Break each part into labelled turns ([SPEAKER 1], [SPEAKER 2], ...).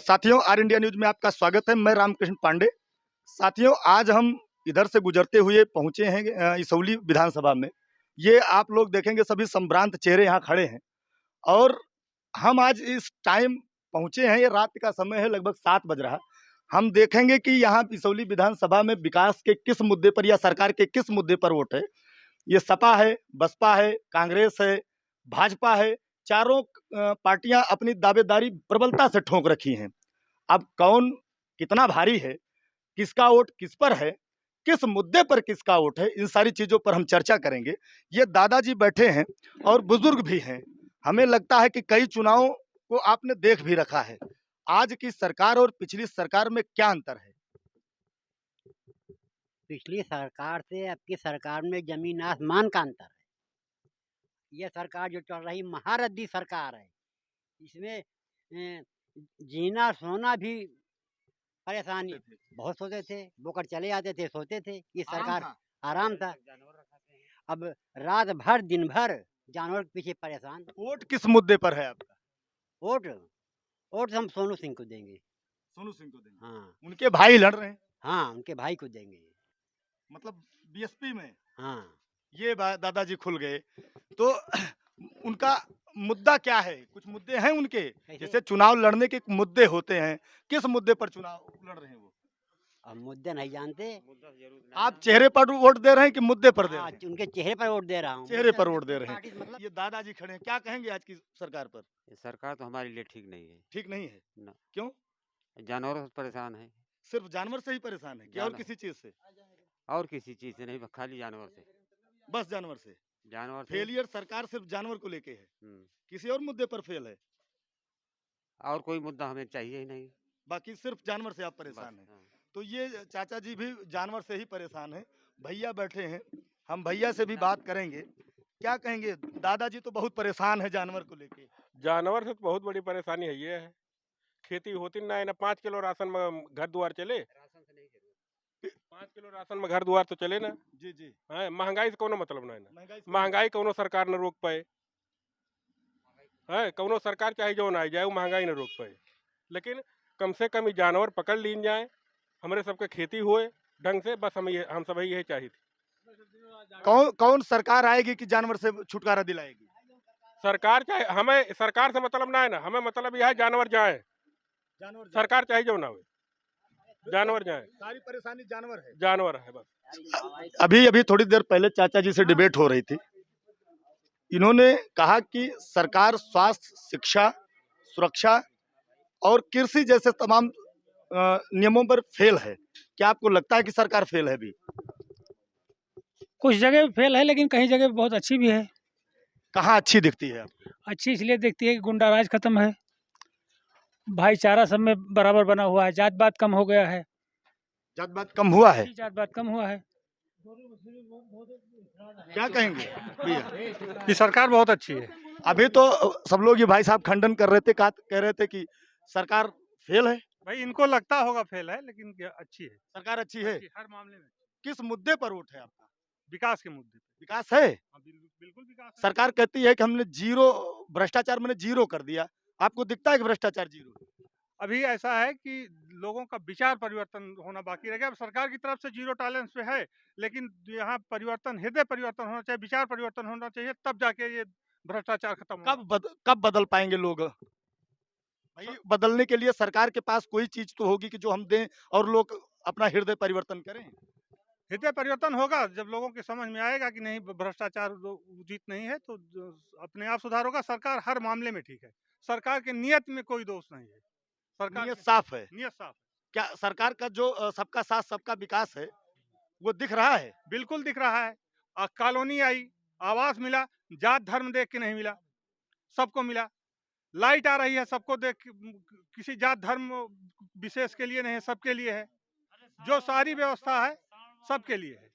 [SPEAKER 1] साथियों, R India news में आपका स्वागत है। मैं रामकृष्ण पांडे। साथियों, आज हम इधर से गुजरते हुए पहुंचे हैं इसौली विधानसभा में। ये आप लोग देखेंगे सभी संभ्रांत चेहरे यहाँ खड़े हैं और हम आज इस टाइम पहुंचे हैं। ये रात का समय है, लगभग 7 बज रहा। हम देखेंगे कि यहाँ इसौली विधानसभा में विकास के किस मुद्दे पर या सरकार के किस मुद्दे पर वोट है। ये सपा है, बसपा है, कांग्रेस है, भाजपा है, चारों पार्टियां अपनी दावेदारी प्रबलता से ठोक रखी हैं। अब कौन कितना भारी है, किसका वोट किस पर है, किस मुद्दे पर किसका वोट है, इन सारी चीजों पर हम चर्चा करेंगे। ये दादाजी बैठे हैं और बुजुर्ग भी हैं। हमें लगता है कि कई चुनावों को आपने देख भी रखा है। आज की सरकार और पिछली सरकार में क्या अंतर है?
[SPEAKER 2] पिछली सरकार से अब की सरकार में जमीन आसमान का अंतर है। ये सरकार जो चल रही महारथी सरकार है, इसमें जीना सोना भी परेशानी बहुत सोते थे, बोकर चले आते थे, सोते थे। ये सरकार आराम था। अब रात भर दिन भर जानवर के पीछे परेशान।
[SPEAKER 1] वोट किस मुद्दे पर है आपका?
[SPEAKER 2] वोट वोट हम सोनू सिंह को देंगे।
[SPEAKER 1] सोनू सिंह को देंगे?
[SPEAKER 2] हाँ
[SPEAKER 1] उनके भाई लड़ रहे हैं।
[SPEAKER 2] हाँ, उनके भाई को देंगे।
[SPEAKER 1] मतलब बीएसपी में?
[SPEAKER 2] हाँ,
[SPEAKER 1] ये दादाजी खुल गए तो उनका मुद्दा क्या है? कुछ मुद्दे हैं उनके, जैसे चुनाव लड़ने के मुद्दे होते हैं। किस मुद्दे पर चुनाव लड़ रहे हैं वो?
[SPEAKER 2] अब मुद्दे नहीं जानते।
[SPEAKER 1] आप चेहरे पर वोट दे रहे हैं कि मुद्दे पर दे रहे हैं?
[SPEAKER 2] उनके चेहरे पर वोट दे रहा हूँ।
[SPEAKER 1] चेहरे पर वोट दे रहे हैं। ये दादाजी खड़े हैं, क्या कहेंगे आज की सरकार पर?
[SPEAKER 3] ये सरकार तो हमारे लिए ठीक नहीं है
[SPEAKER 1] ठीक नहीं है
[SPEAKER 3] ना।
[SPEAKER 1] क्यों?
[SPEAKER 3] जानवरों से परेशान है।
[SPEAKER 1] सिर्फ जानवर से ही परेशान है कि और किसी चीज से?
[SPEAKER 3] और किसी चीज से नहीं, बस खाली जानवर से।
[SPEAKER 1] बस जानवर से?
[SPEAKER 3] जानवर से।
[SPEAKER 1] फेलियर सरकार सिर्फ जानवर को लेके है, किसी और मुद्दे पर फेल है?
[SPEAKER 3] और कोई मुद्दा हमें चाहिए ही नहीं,
[SPEAKER 1] बाकी सिर्फ जानवर से आप परेशान हैं। तो ये चाचा जी भी जानवर से ही परेशान हैं। भैया बैठे हैं, हम भैया से भी बात करेंगे। क्या कहेंगे? दादाजी तो बहुत परेशान है जानवर को लेके।
[SPEAKER 4] जानवर से तो बहुत बड़ी परेशानी है। ये है खेती होती ना है ना। 5 किलो राशन में घर द्वार चले। 5 किलो राशन में घर द्वार तो चले ना।
[SPEAKER 1] जी जी।
[SPEAKER 4] हाँ, महंगाई से कोनो मतलब ना है ना। महंगाई कोनो सरकार न रोक पाए है। कोनो सरकार चाहे जो ना जाए वो महंगाई न रोक पाए, लेकिन कम से कम ये जानवर पकड़ लीन जाए, हमारे सबके खेती होए ढंग से। बस हम सब यही चाहिए थी।
[SPEAKER 1] कौन सरकार आएगी कि जानवर से छुटकारा दिलाएगी?
[SPEAKER 4] सरकार चाहे, हमें सरकार से मतलब ना है ना। हमें मतलब यह है जानवर जाए। सरकार चाहे जो ना हो, जानवर जाए।
[SPEAKER 1] सारी परेशानी जानवर है।
[SPEAKER 4] जानवर है बस।
[SPEAKER 1] अभी थोड़ी देर पहले चाचा जी से डिबेट हो रही थी। इन्होंने कहा कि सरकार स्वास्थ्य, शिक्षा, सुरक्षा और कृषि जैसे तमाम नियमों पर फेल है। क्या आपको लगता है कि सरकार फेल है? अभी
[SPEAKER 5] कुछ जगह फेल है, लेकिन कहीं जगह बहुत अच्छी भी है।
[SPEAKER 1] कहाँ अच्छी दिखती है आपको?
[SPEAKER 5] अच्छी इसलिए दिखती है कि गुंडा राज खत्म है, भाईचारा सब में बराबर बना हुआ है, जात पात कम हो गया है।
[SPEAKER 1] जात पात कम हुआ है?
[SPEAKER 5] जात पात कम हुआ है।
[SPEAKER 1] क्या कहेंगे भैया?
[SPEAKER 4] ये सरकार बहुत अच्छी है।
[SPEAKER 1] अभी तो सब लोग ये भाई साहब खंडन कर रहे थे, कह रहे थे कि सरकार फेल है।
[SPEAKER 4] भाई इनको लगता होगा फेल है, लेकिन अच्छी है।
[SPEAKER 1] सरकार अच्छी है
[SPEAKER 4] हर मामले में।
[SPEAKER 1] किस मुद्दे पर वोट है आपका?
[SPEAKER 4] विकास के मुद्दे पे।
[SPEAKER 1] विकास है?
[SPEAKER 4] बिल्कुल विकास है।
[SPEAKER 1] सरकार कहती है कि हमने जीरो भ्रष्टाचार, मैंने जीरो कर दिया। आपको दिखता है कि भ्रष्टाचार जीरो?
[SPEAKER 4] अभी ऐसा है कि लोगों का विचार परिवर्तन होना बाकी रह गया। अब सरकार की तरफ से जीरो टॉलरेंस पे है, लेकिन यहाँ परिवर्तन, हृदय परिवर्तन होना चाहिए, विचार परिवर्तन होना चाहिए, तब जाके ये भ्रष्टाचार खत्म होगा।
[SPEAKER 1] कब बदल पाएंगे लोग? भाई बदलने के लिए सरकार के पास कोई चीज तो होगी कि जो हम दें और लोग अपना हृदय परिवर्तन करें।
[SPEAKER 4] हृदय परिवर्तन होगा जब लोगों की समझ में आएगा कि नहीं, भ्रष्टाचार उचित नहीं है, तो अपने आप सुधार होगा। सरकार हर मामले में ठीक है। सरकार के नियत में कोई दोष नहीं है। सरकार
[SPEAKER 1] नियत साफ है।
[SPEAKER 4] नियत साफ है।
[SPEAKER 1] क्या सरकार का जो सबका साथ सबका विकास है वो दिख रहा है?
[SPEAKER 4] बिल्कुल दिख रहा है। कॉलोनी आई, आवास मिला, जात धर्म देख के नहीं मिला, सबको मिला। लाइट आ रही है, सबको देख, किसी जात धर्म विशेष के लिए नहीं है, सबके लिए है। जो सारी व्यवस्था है सबके लिए है।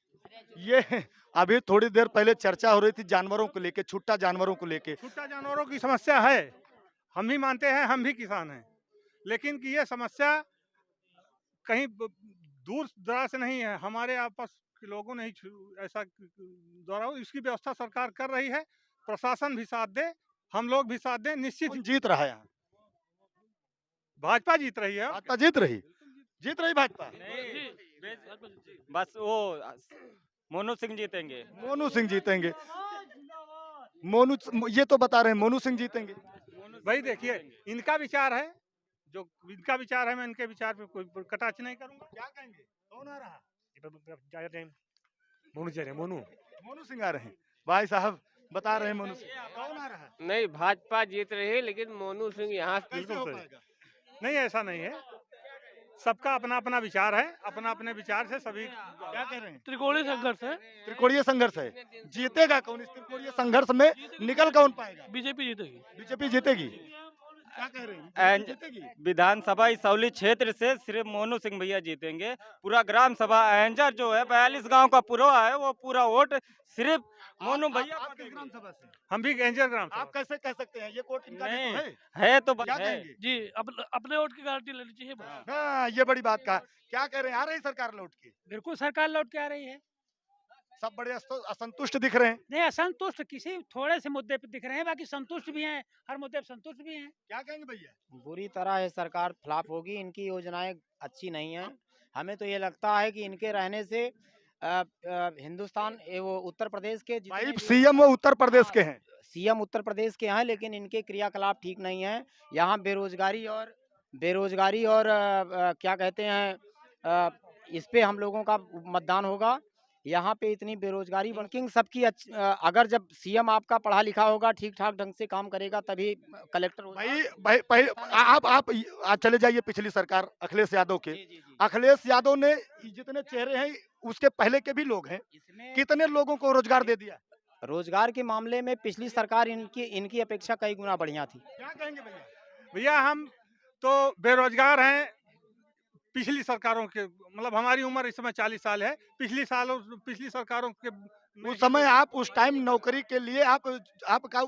[SPEAKER 1] ये अभी थोड़ी देर पहले चर्चा हो रही थी जानवरों को लेके, छुट्टा जानवरों को लेके।
[SPEAKER 4] छुट्टा जानवरों की समस्या है, हम भी मानते हैं, हम भी किसान हैं, लेकिन कि ये समस्या कहीं दूर दराज से नहीं है, हमारे आपस के लोगों ने ही ऐसा द्वारा इसकी व्यवस्था सरकार कर रही है। प्रशासन भी साथ दे, हम लोग भी साथ दें, निश्चित।
[SPEAKER 1] जीत रहा है यहाँ?
[SPEAKER 6] भाजपा जीत रही है।
[SPEAKER 1] भाजपा जीत रही भाजपा।
[SPEAKER 7] बस वो मोनू सिंह जीतेंगे।
[SPEAKER 1] मोनू सिंह जीतेंगे। मोनू, ये तो बता रहे हैं मोनू सिंह जीतेंगे।
[SPEAKER 6] भाई देखिए, इनका विचार है, जो इनका विचार है, मैं इनके विचार पे कोई कटाक्ष नहीं करूंगा।
[SPEAKER 1] क्या कहेंगे, कौन आ रहा?
[SPEAKER 6] मोनू
[SPEAKER 1] मोनू सिंह आ रहे हैं। भाई साहब बता रहे हैं मोनू सिंह। कौन आ रहा है?
[SPEAKER 8] नहीं, भाजपा जीत रही है, लेकिन मोनू सिंह यहाँ
[SPEAKER 1] कैसे हो पाएगा?
[SPEAKER 6] नहीं, ऐसा नहीं है, सबका अपना अपना विचार है, अपना अपने विचार से सभी।
[SPEAKER 1] क्या कह रहे हैं?
[SPEAKER 5] त्रिकोणीय संघर्ष है,
[SPEAKER 1] त्रिकोणीय संघर्ष है। जीतेगा कौन इस त्रिकोणीय संघर्ष में? निकल कौन पाएगा?
[SPEAKER 5] बीजेपी जीतेगी।
[SPEAKER 1] बीजेपी जीतेगी। क्या कह रहे हैं,
[SPEAKER 7] एंड-
[SPEAKER 1] जीतेगी?
[SPEAKER 7] विधानसभा इसौली क्षेत्र से सिर्फ मोनू सिंह भैया जीतेंगे। पूरा ग्राम सभा एंजर जो है 42 गांव का पूरा है, वो पूरा वोट सिर्फ मोनू भैया
[SPEAKER 1] आप
[SPEAKER 7] को
[SPEAKER 1] किस
[SPEAKER 7] देंगे।
[SPEAKER 1] ग्राम सभा से?
[SPEAKER 6] हम भी एंजर ग्राम से।
[SPEAKER 1] आप कैसे कह सकते हैं, ये कोट इनका भी
[SPEAKER 7] नहीं,
[SPEAKER 1] तो है।
[SPEAKER 7] है तो
[SPEAKER 1] क्या
[SPEAKER 7] है।
[SPEAKER 1] कहेंगे?
[SPEAKER 5] जी, अपने वोट की गारंटी लेनी चाहिए बस।
[SPEAKER 1] हाँ, ये बड़ी बात कहा। क्या कह रहे हैं, आ रही सरकार लौट के?
[SPEAKER 5] बिल्कुल सरकार लौट के आ रही है।
[SPEAKER 1] सब बड़े असंतुष्ट दिख रहे हैं।
[SPEAKER 5] नहीं, असंतुष्ट किसी थोड़े से मुद्दे पे दिख रहे हैं, बाकी संतुष्ट भी हैं, हर मुद्दे पे संतुष्ट भी हैं।
[SPEAKER 1] क्या कहेंगे भैया?
[SPEAKER 9] बुरी तरह ये सरकार फ्लॉप होगी, इनकी योजनाएं अच्छी नहीं हैं। हमें तो ये लगता है कि इनके रहने से हिंदुस्तान वो उत्तर प्रदेश के जितने
[SPEAKER 1] भाई
[SPEAKER 9] भी
[SPEAKER 1] सीएम वो उत्तर प्रदेश के हैं।
[SPEAKER 9] सीएम उत्तर प्रदेश के हैं, लेकिन इनके क्रियाकलाप ठीक नहीं है। यहाँ बेरोजगारी और क्या कहते हैं, इस पे हम लोगों का मतदान होगा। यहाँ पे इतनी बेरोजगारी वर्किंग सबकी अगर जब सीएम आपका पढ़ा लिखा होगा, ठीक ठाक ढंग से काम करेगा, तभी कलेक्टर होगा।
[SPEAKER 1] भाई आप चले जाइए पिछली सरकार अखिलेश यादव के।
[SPEAKER 9] जी, जी, जी।
[SPEAKER 1] अखिलेश यादव ने जितने चेहरे हैं उसके पहले के भी लोग हैं,
[SPEAKER 9] इसमें
[SPEAKER 1] कितने लोगों को रोजगार दे दिया?
[SPEAKER 9] रोजगार के मामले में पिछली सरकार इनकी अपेक्षा कई गुना बढ़िया थी।
[SPEAKER 1] क्या कहेंगे भैया?
[SPEAKER 6] भैया हम तो बेरोजगार हैं, पिछली सरकारों के, मतलब हमारी उम्र इस समय 40 साल है, पिछली सरकारों के
[SPEAKER 1] उस समय आप उस टाइम नौकरी के लिए आपकी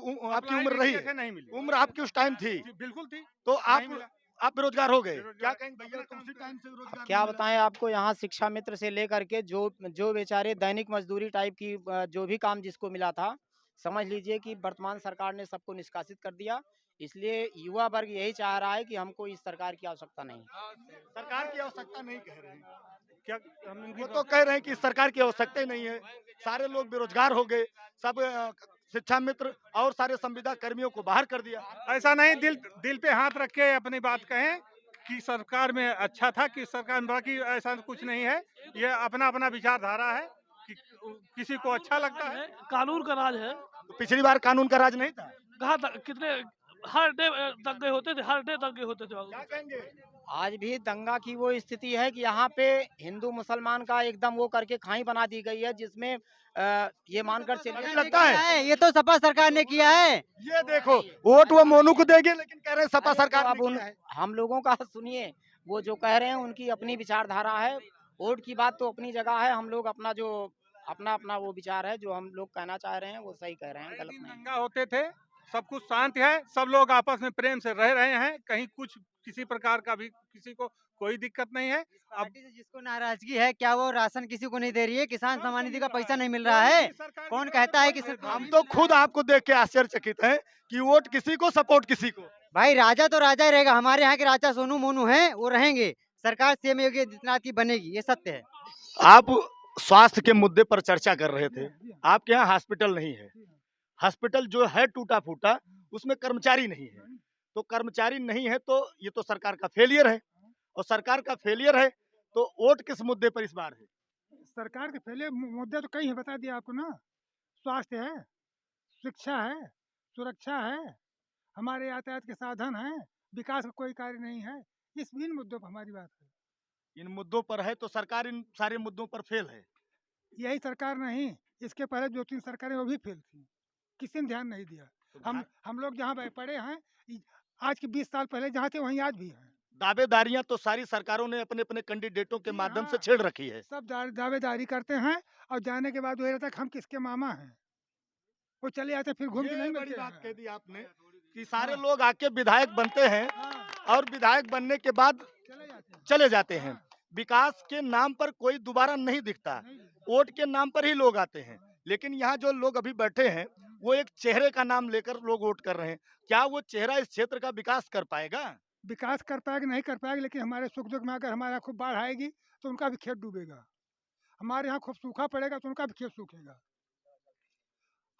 [SPEAKER 1] उम्र रही है,
[SPEAKER 6] नहीं मिली।
[SPEAKER 1] उम्र आपकी उस टाइम थी,
[SPEAKER 6] बिल्कुल थी।
[SPEAKER 1] तो
[SPEAKER 6] नहीं मिला।
[SPEAKER 1] आप बेरोजगार हो गए।
[SPEAKER 6] बेरोजगार।
[SPEAKER 1] क्या कहेंगे भैया, तो उसी टाइम से रोजगार
[SPEAKER 9] क्या
[SPEAKER 1] नहीं मिला?
[SPEAKER 9] बताएं आपको, यहाँ शिक्षा मित्र से लेकर के जो बेचारे दैनिक मजदूरी टाइप की जो भी काम जिसको मिला था, समझ लीजिए कि वर्तमान सरकार ने सबको निष्कासित कर दिया। इसलिए युवा वर्ग यही चाह रहा है कि हमको इस सरकार की आवश्यकता नहीं।
[SPEAKER 1] सरकार की आवश्यकता नहीं कह रहे हैं,
[SPEAKER 6] क्या हम इनकी
[SPEAKER 1] वो तो कह रहे हैं कि इस सरकार की आवश्यकता ही नहीं है। सारे लोग बेरोजगार हो गए, सब शिक्षा मित्र और सारे संविदा कर्मियों को बाहर कर दिया।
[SPEAKER 6] ऐसा नहीं, दिल पे हाथ रख के अपनी बात कहें कि सरकार में अच्छा था, कि सरकार में, बाकी ऐसा कुछ नहीं है। ये अपना अपना विचारधारा है कि किसी को अच्छा लगता है।
[SPEAKER 5] कानून का राज है।
[SPEAKER 1] तो पिछली बार कानून का राज नहीं था।
[SPEAKER 5] कहा कितने हर डे दंगे होते थे, हर डे दंगे होते थे।
[SPEAKER 1] क्या कहेंगे?
[SPEAKER 9] आज भी दंगा की वो स्थिति है कि यहाँ पे हिंदू मुसलमान का एकदम वो करके खाई बना दी गई है, जिसमें ये मानकर
[SPEAKER 1] अभी
[SPEAKER 9] चलिए
[SPEAKER 1] लगता है
[SPEAKER 2] ये तो सपा सरकार ने किया है।
[SPEAKER 1] ये देखो, वोट वो मोनू को देंगे, लेकिन कह रहे हैं सपा
[SPEAKER 9] अरे तो
[SPEAKER 1] सरकार
[SPEAKER 9] अब
[SPEAKER 1] ने किया है।
[SPEAKER 9] हम लोगों का सुनिए, वो जो कह रहे हैं उनकी अपनी विचारधारा है। वोट की बात तो अपनी जगह है, हम लोग अपना अपना वो विचार है, जो हम लोग कहना चाह रहे हैं वो सही कह रहे हैं, गलत नहीं।
[SPEAKER 6] दंगा होते थे, सब कुछ शांत है, सब लोग आपस में प्रेम से रह रहे हैं, कहीं कुछ किसी प्रकार का भी किसी को कोई दिक्कत नहीं है। अब
[SPEAKER 2] पार्टी से जिसको नाराजगी है, क्या वो राशन किसी को नहीं दे रही है? किसान सम्मान निधि का पैसा नहीं मिल रहा है। कौन कहता है कि
[SPEAKER 1] हम तो खुद आपको देख के आश्चर्यचकित हैं कि वोट किसी को, सपोर्ट किसी को।
[SPEAKER 2] भाई राजा तो राजा ही रहेगा। हमारे यहाँ के राजा सोनू मोनू हैं, वो रहेंगे। सरकार सीएम योगी आदित्यनाथ की बनेगी, ये सत्य है।
[SPEAKER 1] आप स्वास्थ्य के मुद्दे पर चर्चा कर रहे थे। आपके यहाँ हॉस्पिटल नहीं है, हॉस्पिटल जो है टूटा फूटा, उसमें कर्मचारी नहीं है। तो कर्मचारी नहीं है तो ये तो सरकार का फेलियर है, और सरकार का फेलियर है तो वोट किस मुद्दे पर इस बार है?
[SPEAKER 5] सरकार के पहले मुद्दे तो कई है, बता दिया आपको ना। स्वास्थ्य है, शिक्षा है, सुरक्षा है, हमारे यातायात के साधन हैं, विकास का कोई कार्य नहीं है। इस इन मुद्दों पर हमारी बात है।
[SPEAKER 1] इन मुद्दों पर है तो सरकार इन सारे मुद्दों पर फेल है।
[SPEAKER 5] यही सरकार नहीं, इसके पहले 2-3 सरकारें वो भी फेल थी, किसी ने ध्यान नहीं दिया। हम लोग जहाँ पड़े हैं, आज के 20 साल पहले जहाँ थे वहीं आज भी हैं।
[SPEAKER 1] दावेदारियां तो सारी सरकारों ने अपने अपने कैंडिडेटों के
[SPEAKER 5] जी
[SPEAKER 1] माध्यम से
[SPEAKER 5] हाँ।
[SPEAKER 1] छेड़ रखी है।
[SPEAKER 5] सब दावेदारी करते हैं और जाने के बाद वही रहता है कि हम किसके मामा हैं। वो चले जाते फिर घूम के
[SPEAKER 1] ये
[SPEAKER 5] नहीं
[SPEAKER 1] बड़ी
[SPEAKER 5] मिलते
[SPEAKER 1] बात
[SPEAKER 5] हैं।
[SPEAKER 1] कह दी आपने कि सारे
[SPEAKER 5] हाँ।
[SPEAKER 1] लोग आके विधायक बनते हैं
[SPEAKER 5] हाँ,
[SPEAKER 1] और विधायक बनने के बाद
[SPEAKER 5] चले जाते हैं।
[SPEAKER 1] चले जाते हैं।
[SPEAKER 5] हाँ,
[SPEAKER 1] विकास के नाम पर कोई दोबारा नहीं दिखता,
[SPEAKER 5] नहीं,
[SPEAKER 1] वोट के नाम पर ही लोग आते हैं। लेकिन यहाँ जो लोग अभी बैठे हैं वो एक चेहरे का नाम लेकर लोग वोट कर रहे हैं। क्या वो चेहरा इस क्षेत्र का विकास कर पाएगा?
[SPEAKER 5] विकास कर पाएगा नहीं कर पाएगा, लेकिन हमारे सुख दुख में अगर हमारे यहाँ खूब बाढ़ आएगी तो उनका भी खेत डूबेगा, हमारे यहाँ खूब सूखा पड़ेगा तो उनका भी खेत सूखेगा।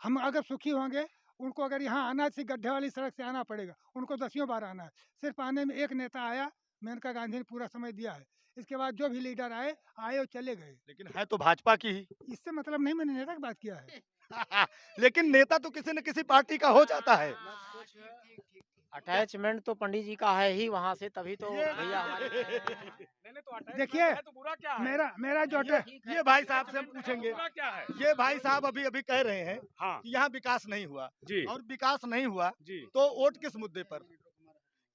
[SPEAKER 5] हम अगर सुखी होंगे, उनको अगर यहाँ आना है गड्ढे वाली सड़क से आना पड़ेगा, उनको 10 बार आना है। सिर्फ आने में एक नेता आया, मेनका गांधी ने पूरा समय दिया है। इसके बाद जो भी लीडर आए और चले गए।
[SPEAKER 1] लेकिन है तो भाजपा की ही।
[SPEAKER 5] इससे मतलब नहीं, मैंने नेता की बात किया है।
[SPEAKER 1] लेकिन नेता तो किसी न किसी पार्टी का हो जाता है।
[SPEAKER 9] अटैचमेंट तो पंडित जी का है ही वहाँ से, तभी तो भैया हमारे
[SPEAKER 5] देखिए, मेरा जो
[SPEAKER 1] ये भाई साहब से हम पूछेंगे। ये भाई साहब अभी अभी कह रहे हैं कि यहाँ विकास नहीं हुआ
[SPEAKER 10] जी
[SPEAKER 1] और विकास नहीं हुआ
[SPEAKER 10] जी,
[SPEAKER 1] तो वोट किस मुद्दे पर?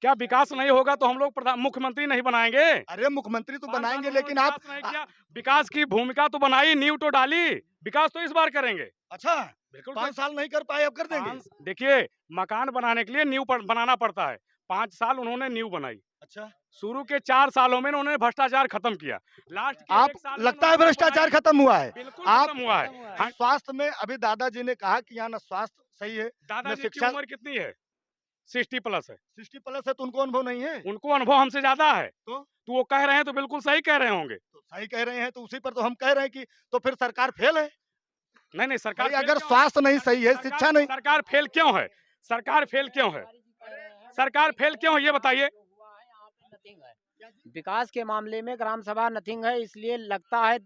[SPEAKER 10] क्या विकास नहीं होगा तो हम लोग मुख्यमंत्री नहीं बनाएंगे?
[SPEAKER 1] अरे मुख्यमंत्री तो
[SPEAKER 10] 5 साल
[SPEAKER 1] बनाएंगे,
[SPEAKER 10] उन्होंने
[SPEAKER 1] लेकिन आप
[SPEAKER 10] विकास नहीं किया। विकास की भूमिका तो बनाई, नींव तो डाली, विकास तो इस बार करेंगे।
[SPEAKER 1] अच्छा
[SPEAKER 10] बिल्कुल
[SPEAKER 1] 5 साल नहीं कर पाए, अब कर देंगे।
[SPEAKER 10] देखिए, मकान बनाने के लिए नींव बनाना पड़ता है। 5 साल उन्होंने नींव बनाई।
[SPEAKER 1] अच्छा,
[SPEAKER 10] शुरू के 4 सालों में उन्होंने भ्रष्टाचार खत्म किया। लास्ट के
[SPEAKER 1] आप
[SPEAKER 10] 1 साल में
[SPEAKER 1] लगता है
[SPEAKER 10] उन्होंने
[SPEAKER 1] भ्रष्टाचार खत्म हुआ है?
[SPEAKER 10] बिल्कुल
[SPEAKER 1] आप
[SPEAKER 10] खत्म हुआ है। हाँ,
[SPEAKER 1] स्वास्थ्य में अभी दादाजी ने कहा कि यहाँ ना स्वास्थ्य सही है,
[SPEAKER 10] दादाजी की
[SPEAKER 1] शिक्षा
[SPEAKER 10] उम्र कितनी है? 60+ है।
[SPEAKER 1] 60+ है तो उनको अनुभव नहीं है।
[SPEAKER 10] उनको अनुभव हमसे ज्यादा है।
[SPEAKER 1] तो
[SPEAKER 10] वो कह रहे हैं तो बिल्कुल सही कह रहे होंगे।
[SPEAKER 1] तो सही कह रहे हैं, तो उसी पर तो हम कह रहे हैं कि तो फिर सरकार फेल है।
[SPEAKER 10] नहीं, सरकार
[SPEAKER 1] भाई
[SPEAKER 10] फेल
[SPEAKER 1] अगर
[SPEAKER 10] क्यों है?
[SPEAKER 1] स्वास्थ्य नहीं सही है, शिक्षा नहीं,
[SPEAKER 10] सरकार फेल क्यों है? सरकार फेल क्यों है? सरकार फेल क्यों है, ये बताइए।
[SPEAKER 9] विकास के मामले में ग्राम सभा नथिंग है, इसलिए लगता है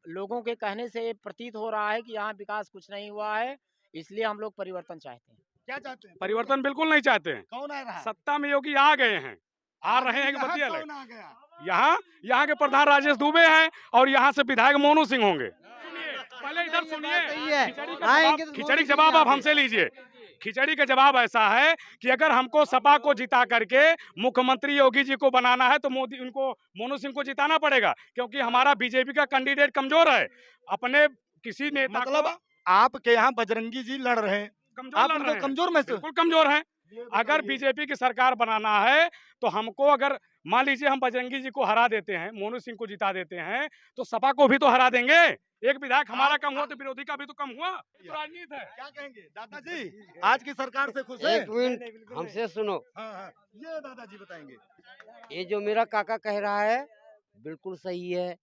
[SPEAKER 9] लोगों के कहने से ये प्रतीत हो रहा है कि यहाँ विकास कुछ नहीं हुआ है, इसलिए हम लोग परिवर्तन चाहते हैं।
[SPEAKER 1] क्या चाहते हैं?
[SPEAKER 10] परिवर्तन बिल्कुल नहीं चाहते हैं।
[SPEAKER 1] कौन आ रहा है?
[SPEAKER 10] सत्ता में योगी आ गए हैं, आ रहे हैं कि
[SPEAKER 1] यहाँ
[SPEAKER 10] बतिया
[SPEAKER 1] कौन आ गया?
[SPEAKER 10] यहाँ के प्रधान राजेश दुबे हैं और यहाँ से विधायक मोनू सिंह होंगे। सुनिए, पहले इधर सुनिए, खिचड़ी का जवाब आप हमसे लीजिए। खिचड़ी का जवाब ऐसा है कि अगर हमको सपा को जिता करके मुख्यमंत्री योगी जी को बनाना है तो मोनू सिंह को जिताना पड़ेगा, क्योंकि हमारा बीजेपी का कैंडिडेट कमजोर है। अपने किसी नेता
[SPEAKER 1] मतलब आपके यहाँ बजरंगी जी लड़ रहे हैं, आप उनको कमजोर महसूस?
[SPEAKER 10] बिल्कुल कमजोर हैं। अगर बीजेपी की सरकार बनाना है तो हमको, अगर मान लीजिए हम बजरंगी जी को हरा देते हैं, मोनू सिंह को जिता देते हैं, तो सपा को भी तो हरा देंगे। एक विधायक हमारा कम हुआ तो विरोधी का भी तो कम हुआ। तो राजनीति है।
[SPEAKER 1] क्या कहेंगे दादाजी, आज की सरकार से खुश है?
[SPEAKER 8] एक मिनट हमसे सुनो।
[SPEAKER 1] हाँ, ये दादाजी बताएंगे।
[SPEAKER 8] ये जो मेरा काका कह रहा है बिल्कुल सही है।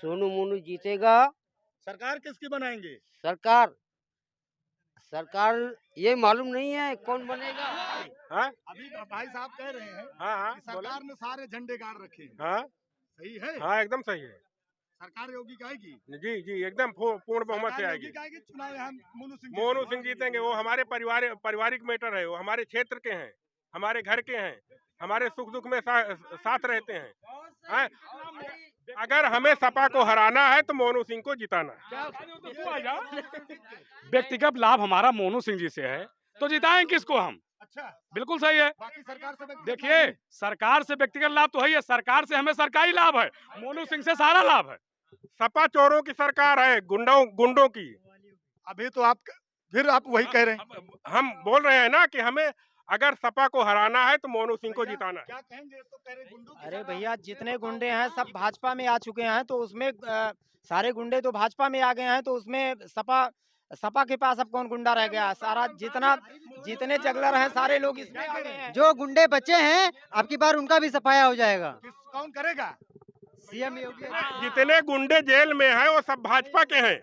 [SPEAKER 8] सोनू मोनू जीतेगा।
[SPEAKER 1] सरकार किसकी बनाएंगे?
[SPEAKER 8] सरकार ये मालूम नहीं है कौन बनेगा।
[SPEAKER 4] हाँ
[SPEAKER 1] अभी भाई साहब कह रहे हैं
[SPEAKER 4] हाँ
[SPEAKER 1] कि सरकार ने सारे झंडे गाड़ रखे हैं।
[SPEAKER 4] हाँ
[SPEAKER 1] सही है?
[SPEAKER 4] हाँ एकदम सही है।
[SPEAKER 1] सरकार योगी का आएगी?
[SPEAKER 4] जी जी एकदम पूर्ण बहुमत से आएगी।
[SPEAKER 1] चुनाव यहाँ
[SPEAKER 4] मोनू सिंह जीतेंगे। वो हमारे पारिवारिक मैटर है, वो हमारे क्षेत्र के हैं, हमारे घर के हैं, हमारे सुख दुख में साथ रहते हैं। हाँ? अगर हमें सपा को हराना है तो मोनू सिंह को जिताना।
[SPEAKER 10] व्यक्तिगत लाभ हमारा मोनू सिंह जी से है तो जिताएं किसको हम?
[SPEAKER 1] अच्छा,
[SPEAKER 10] बिल्कुल सही है।
[SPEAKER 1] बाकी सरकार से
[SPEAKER 10] देखिए, सरकार से व्यक्तिगत लाभ तो है ही है, सरकार से हमें सरकारी लाभ है, मोनू सिंह से सारा लाभ है।
[SPEAKER 4] सपा चोरों की सरकार है, गुंडों की।
[SPEAKER 1] अभी तो आप फिर वही कह रहे हैं।
[SPEAKER 4] हम बोल रहे हैं ना कि हमें अगर सपा को हराना है तो मोनू सिंह को जिताना है।
[SPEAKER 1] क्या कहेंगे? तो कह रहे गुंडों की
[SPEAKER 9] अरे
[SPEAKER 1] सरकार।
[SPEAKER 9] भैया, जितने गुंडे हैं सब भाजपा में आ चुके हैं, तो उसमें सारे गुंडे तो भाजपा में आ गए हैं, तो उसमें सपा के पास अब कौन गुंडा रह गया? सारा जितने जगलर हैं सारे लोग इसमें आ गए हैं।
[SPEAKER 2] जो गुंडे बचे हैं अब की बार उनका भी सफाया हो जाएगा।
[SPEAKER 1] कौन करेगा?
[SPEAKER 2] सीएम योगी।
[SPEAKER 4] जितने गुंडे जेल में हैं वो सब भाजपा के हैं।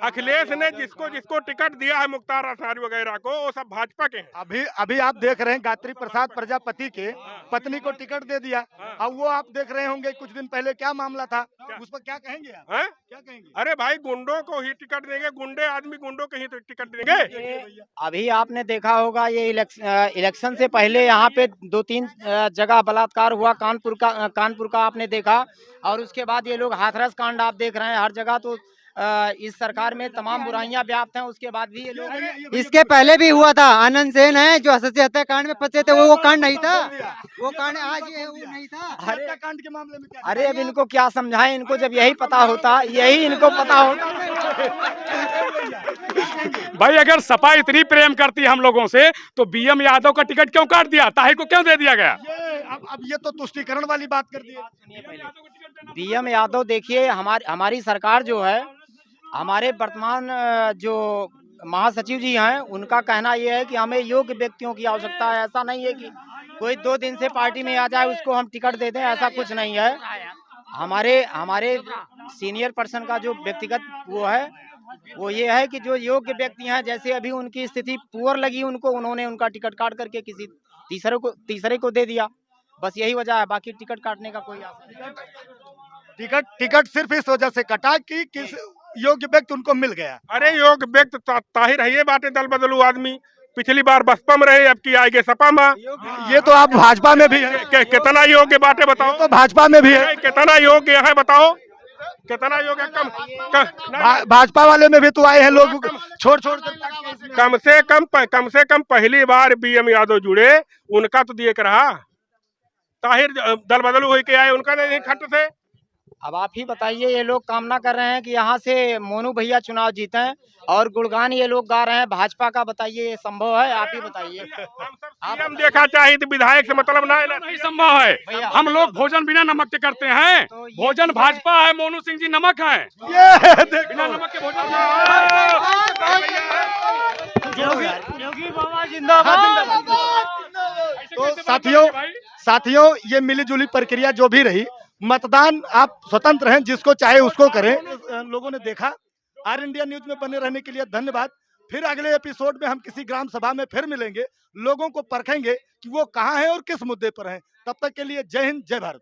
[SPEAKER 4] अखिलेश ने जिसको टिकट दिया है, मुख्तार अंसारी वगैरह को, वो सब भाजपा के हैं।
[SPEAKER 1] अभी आप देख रहे हैं गायत्री प्रसाद प्रजापति के पत्नी को टिकट दे दिया। अब वो आप देख रहे होंगे कुछ दिन पहले क्या मामला था, उस पर क्या कहेंगे आप?
[SPEAKER 4] हैं?
[SPEAKER 1] क्या कहेंगे?
[SPEAKER 4] अरे भाई, गुंडों को ही टिकट देंगे, गुंडे आदमी गुंडों के ही तो टिकट देंगे।
[SPEAKER 9] अभी आपने देखा होगा ये इलेक्शन से पहले यहाँ पे 2-3 जगह बलात्कार हुआ, कानपुर का आपने देखा, और उसके बाद ये लोग हाथरस कांड आप देख रहे हैं हर जगह। तो इस सरकार में तमाम बुराइयां व्याप्त हैं, उसके बाद भी ये लोग।
[SPEAKER 2] इसके पहले भी हुआ था, आनंद सेन है जो असत्य हत्याकांड में फंसे थे, वो कांड नहीं था, वो कांड आज ये वो नहीं था।
[SPEAKER 1] हत्याकांड के मामले में क्या?
[SPEAKER 9] अरे अब इनको क्या समझाएं, इनको जब यही पता होता, यही इनको पता होता।
[SPEAKER 10] भाई, अगर सपा इतनी प्रेम करती है हम लोगों से तो बीएम यादव का टिकट क्यों काट दिया? ताहिर को क्यों दे दिया गया?
[SPEAKER 1] अब ये तो तुष्टीकरण वाली बात कर दी।
[SPEAKER 9] बीएम यादव, देखिए हमारी सरकार जो है, हमारे वर्तमान जो महासचिव जी हैं, उनका कहना यह है कि हमें योग्य व्यक्तियों की आवश्यकता है। ऐसा नहीं है कि कोई 2 दिन से पार्टी में आ जाए उसको हम टिकट दे दें, ऐसा कुछ नहीं है। हमारे सीनियर पर्सन का जो व्यक्तिगत वो है, वो ये है कि जो योग्य व्यक्ति हैं, जैसे अभी उनकी स्थिति पुअर लगी उनको, उन्होंने उनका टिकट काट करके किसी तीसरे को दे दिया। बस यही वजह है, बाकी टिकट काटने का कोई आशा नहीं।
[SPEAKER 1] टिकट सिर्फ इस वजह से कटा कि किस योग्य व्यक्ति उनको मिल गया।
[SPEAKER 4] अरे योग्य व्यक्ति ताहिर है, ये बातें दल बदलू आदमी। पिछली बार बसपा में रहे, अब की आएंगे सपा में।
[SPEAKER 1] ये तो आप भाजपा में भी है।
[SPEAKER 4] कितना योग्य बातें बताओ।
[SPEAKER 1] तो भाजपा में भी है।
[SPEAKER 4] कितना योग्य है बताओ, कितना योग्य है?
[SPEAKER 1] भाजपा वाले में भी तो आए हैं लोग छोड़ कर।
[SPEAKER 4] कम से कम पहली बार BM यादव जुड़े, उनका तो दिए रहा। ताहिर दल बदलू हो के आए, उनका नहीं खट से।
[SPEAKER 9] अब आप ही बताइए, ये लोग कामना कर रहे हैं कि यहाँ से मोनू भैया चुनाव जीतें और गुणगान ये लोग गा रहे हैं भाजपा का। बताइए ये संभव है? आप ही बताइए।
[SPEAKER 4] हम देखा चाहिए तो विधायक से मतलब
[SPEAKER 10] नहीं संभव है। हम लोग भोजन बिना नमक के करते हैं। भोजन भाजपा है, मोनू सिंह जी नमक है। बिना नमक के भोजन।
[SPEAKER 7] योगी बाबा जिंदाबाद।
[SPEAKER 1] तो साथियों ये मिलीजुली प्रक्रिया जो भी रही, मतदान आप स्वतंत्र हैं, जिसको चाहे उसको करें। लोगों ने देखा। आर इंडिया न्यूज में बने रहने के लिए धन्यवाद। फिर अगले एपिसोड में हम किसी ग्राम सभा में फिर मिलेंगे, लोगों को परखेंगे कि वो कहाँ हैं और किस मुद्दे पर हैं। तब तक के लिए जय हिंद, जय भारत।